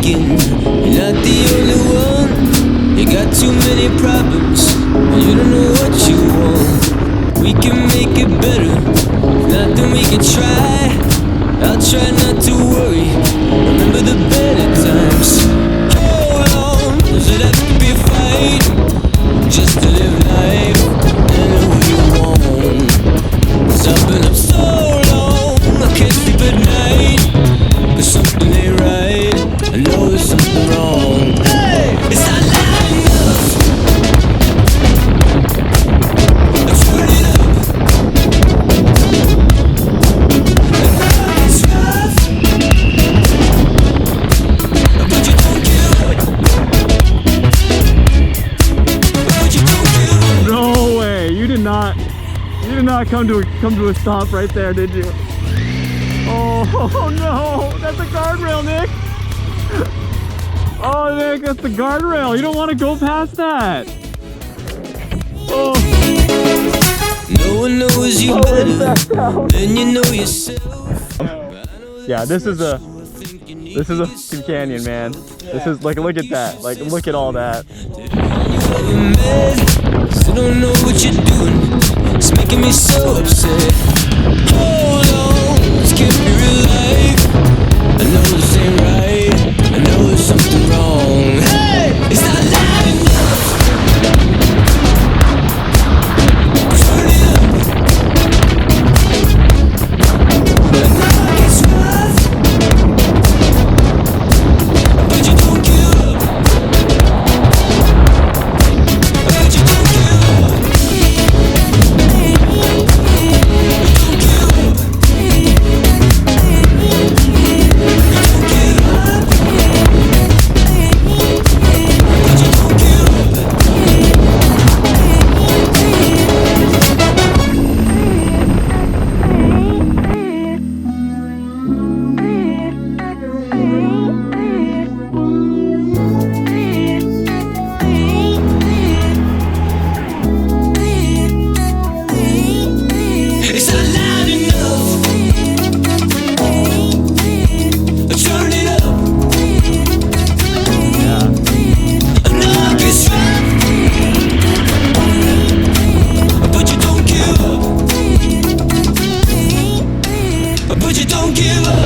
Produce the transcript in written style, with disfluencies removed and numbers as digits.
thinking you're not the only one. You got too many problems, you don't know what you want. We can make it better, if not then we can try. I'll try not to worry, remember the better times. Hold on, does it have to be a fight? Just to live life any way you want. 'Cause I've been up so long, I can't sleep at night. 'Cause something ain't right, I know there's something wrong. Hey, it's not loud enough. Turn it up. And now it's rough, but you don't give up. But you don't give up. No way! You did not come to a stop right there, did you? Oh no! That's a guardrail, Nick! Oh Nick, that's the guardrail! You don't want to go past that! Oh! No one knows you better than you know yourself. Yeah, this is a canyon, man. This is like, look at that! Like, look at all that! Still don't know what you're doing. It's making me so upset. Hold on, let's keep it real life. I know this ain't right, I know there's something wrong. Hey, it's not loud enough. Turn it up. I know it's rough, but you don't give up. But you don't give up. It's not loud enough. Turn it up. I know it's rough, but you don't give up. But you don't give up.